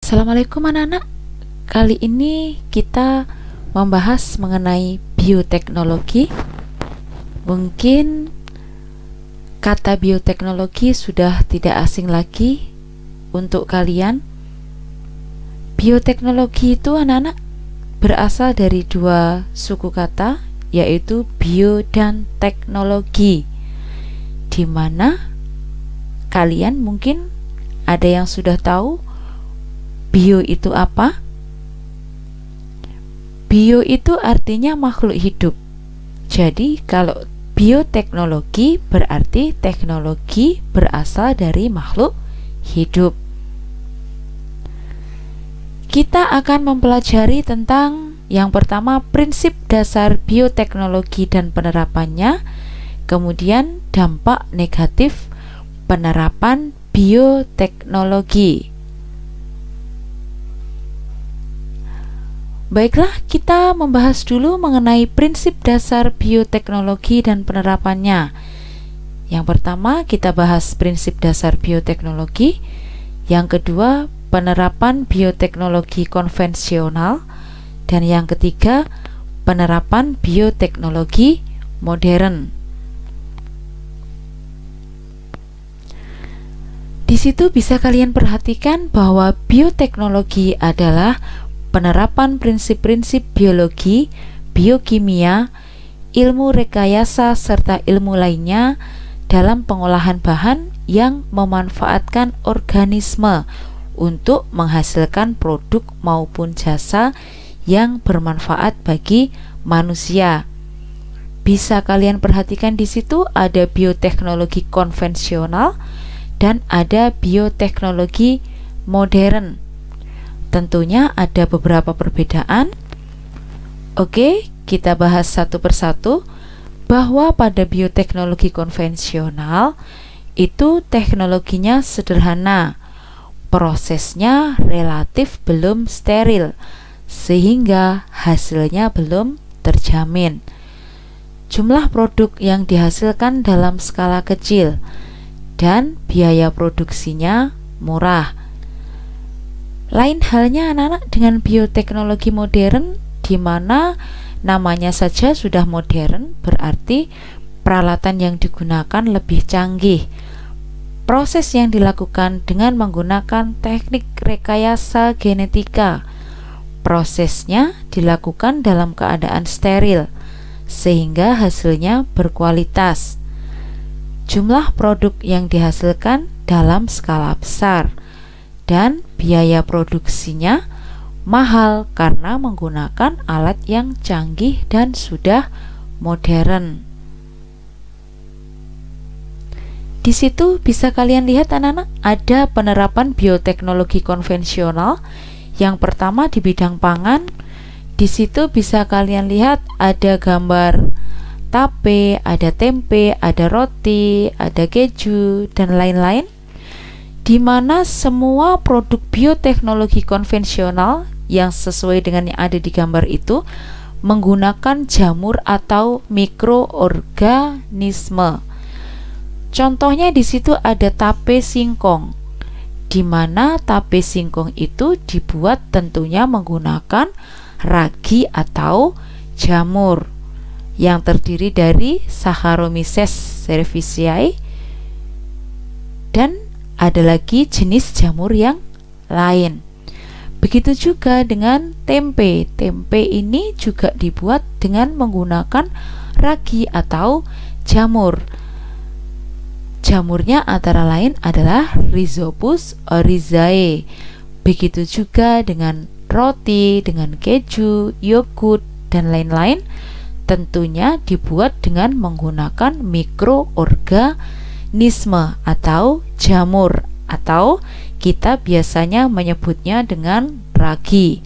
Assalamualaikum anak-anak. Kali ini kita membahas mengenai bioteknologi. Mungkin kata bioteknologi sudah tidak asing lagi untuk kalian. Bioteknologi itu anak-anak berasal dari dua suku kata, yaitu bio dan teknologi, di mana kalian mungkin ada yang sudah tahu bio itu apa? Bio itu artinya makhluk hidup. Jadi kalau bioteknologi berarti teknologi berasal dari makhluk hidup. Kita akan mempelajari tentang yang pertama prinsip dasar bioteknologi dan penerapannya, kemudian dampak negatif penerapan bioteknologi. Baiklah, kita membahas dulu mengenai prinsip dasar bioteknologi dan penerapannya. Yang pertama, kita bahas prinsip dasar bioteknologi. Yang kedua, penerapan bioteknologi konvensional. Dan yang ketiga, penerapan bioteknologi modern. Di situ bisa kalian perhatikan bahwa bioteknologi adalah penerapan prinsip-prinsip biologi, biokimia, ilmu rekayasa, serta ilmu lainnya dalam pengolahan bahan yang memanfaatkan organisme untuk menghasilkan produk maupun jasa yang bermanfaat bagi manusia. Bisa kalian perhatikan di situ ada bioteknologi konvensional dan ada bioteknologi modern. Tentunya ada beberapa perbedaan. Oke, kita bahas satu persatu. Bahwa pada bioteknologi konvensional itu teknologinya sederhana, prosesnya relatif belum steril, sehingga hasilnya belum terjamin. Jumlah produk yang dihasilkan dalam skala kecil dan biaya produksinya murah. Lain halnya anak-anak dengan bioteknologi modern, di mana namanya saja sudah modern, berarti peralatan yang digunakan lebih canggih. Proses yang dilakukan dengan menggunakan teknik rekayasa genetika. Prosesnya dilakukan dalam keadaan steril, sehingga hasilnya berkualitas. Jumlah produk yang dihasilkan dalam skala besar, dan biaya produksinya mahal karena menggunakan alat yang canggih dan sudah modern. Di situ bisa kalian lihat anak-anak, ada penerapan bioteknologi konvensional. Yang pertama di bidang pangan. Di situ bisa kalian lihat ada gambar tape, ada tempe, ada roti, ada keju, dan lain-lain, di mana semua produk bioteknologi konvensional yang sesuai dengan yang ada di gambar itu menggunakan jamur atau mikroorganisme. Contohnya di situ ada tape singkong, di mana tape singkong itu dibuat tentunya menggunakan ragi atau jamur yang terdiri dari Saccharomyces cerevisiae, dan ada lagi jenis jamur yang lain. Begitu juga dengan tempe. Tempe ini juga dibuat dengan menggunakan ragi atau jamur. Jamurnya antara lain adalah Rhizopus oryzae. Begitu juga dengan roti, dengan keju, yogurt, dan lain-lain, tentunya dibuat dengan menggunakan mikroorganisme atau jamur, atau kita biasanya menyebutnya dengan ragi.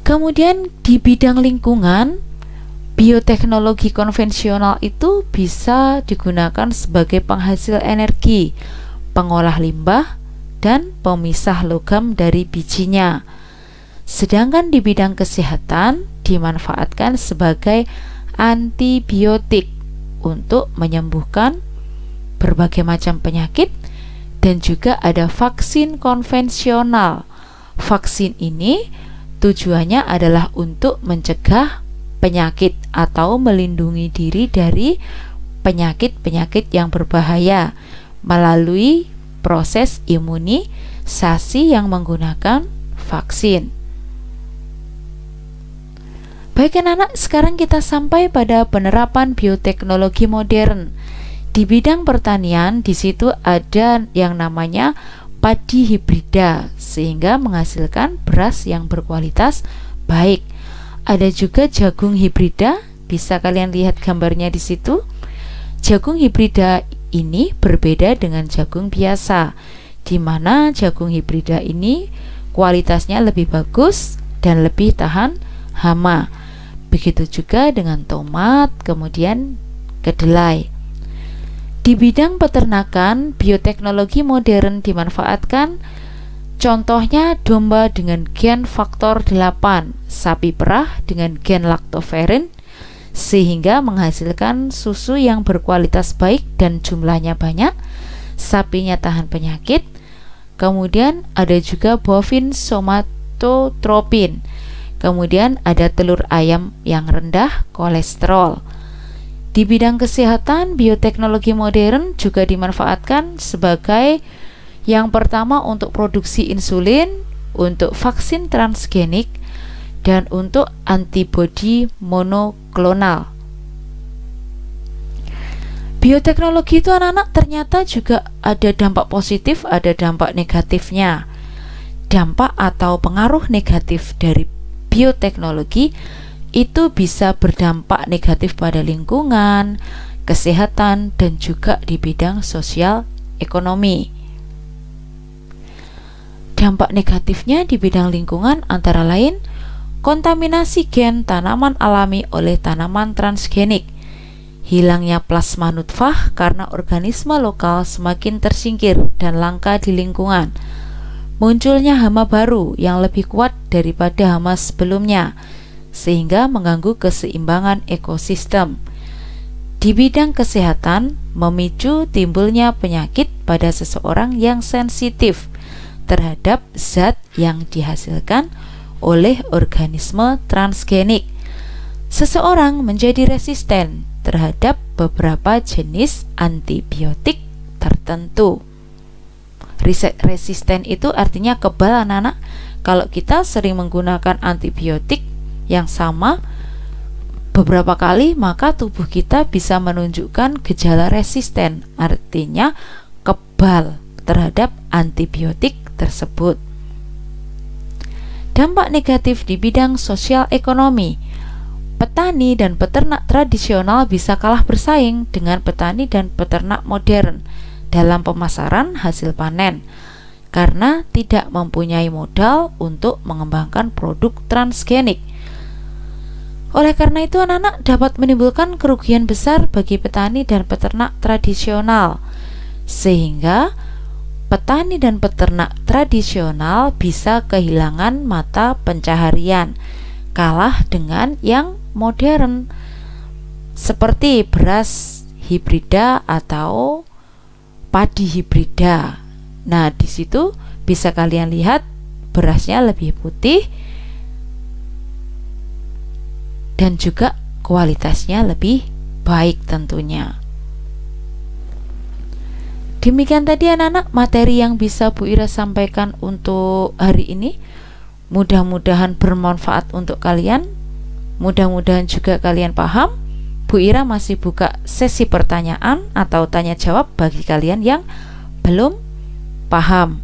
Kemudian di bidang lingkungan, bioteknologi konvensional itu bisa digunakan sebagai penghasil energi, pengolah limbah, dan pemisah logam dari bijinya. Sedangkan di bidang kesehatan dimanfaatkan sebagai antibiotik untuk menyembuhkan berbagai macam penyakit dan juga ada vaksin konvensional. Vaksin ini tujuannya adalah untuk mencegah penyakit atau melindungi diri dari penyakit-penyakit yang berbahaya melalui proses imunisasi yang menggunakan vaksin. Baik anak-anak, sekarang kita sampai pada penerapan bioteknologi modern. Di bidang pertanian, di situ ada yang namanya padi hibrida, sehingga menghasilkan beras yang berkualitas baik. Ada juga jagung hibrida, bisa kalian lihat gambarnya di situ. Jagung hibrida ini berbeda dengan jagung biasa, di mana jagung hibrida ini kualitasnya lebih bagus dan lebih tahan hama. Begitu juga dengan tomat, kemudian kedelai. Di bidang peternakan, bioteknologi modern dimanfaatkan. Contohnya domba dengan gen faktor 8, sapi perah dengan gen laktoferin, sehingga menghasilkan susu yang berkualitas baik dan jumlahnya banyak, sapinya tahan penyakit. Kemudian ada juga bovin somatotropin. Kemudian ada telur ayam yang rendah kolesterol. Di bidang kesehatan, bioteknologi modern juga dimanfaatkan sebagai yang pertama untuk produksi insulin, untuk vaksin transgenik, dan untuk antibodi monoklonal. Bioteknologi itu anak-anak ternyata juga ada dampak positif, ada dampak negatifnya. Dampak atau pengaruh negatif dari bioteknologi itu bisa berdampak negatif pada lingkungan, kesehatan, dan juga di bidang sosial ekonomi. Dampak negatifnya di bidang lingkungan antara lain kontaminasi gen tanaman alami oleh tanaman transgenik, hilangnya plasma nutfah karena organisme lokal semakin tersingkir dan langka di lingkungan, munculnya hama baru yang lebih kuat daripada hama sebelumnya, sehingga mengganggu keseimbangan ekosistem. Di bidang kesehatan, memicu timbulnya penyakit pada seseorang yang sensitif terhadap zat yang dihasilkan oleh organisme transgenik. Seseorang menjadi resisten terhadap beberapa jenis antibiotik tertentu. Resisten itu artinya kebal anak-anak. Kalau kita sering menggunakan antibiotik yang sama beberapa kali, maka tubuh kita bisa menunjukkan gejala resisten, artinya kebal terhadap antibiotik tersebut. Dampak negatif di bidang sosial ekonomi. Petani dan peternak tradisional bisa kalah bersaing dengan petani dan peternak modern dalam pemasaran hasil panen karena tidak mempunyai modal untuk mengembangkan produk transgenik. Oleh karena itu, anak-anak dapat menimbulkan kerugian besar bagi petani dan peternak tradisional, sehingga petani dan peternak tradisional bisa kehilangan mata pencaharian, kalah dengan yang modern seperti beras hibrida atau padi hibrida. Nah, di situ bisa kalian lihat berasnya lebih putih dan juga kualitasnya lebih baik tentunya. Demikian tadi anak-anak materi yang bisa Bu Ira sampaikan untuk hari ini. Mudah-mudahan bermanfaat untuk kalian. Mudah-mudahan juga kalian paham. Bu Ira masih buka sesi pertanyaan atau tanya jawab bagi kalian yang belum paham.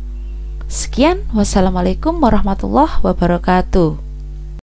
Sekian, wassalamualaikum warahmatullahi wabarakatuh.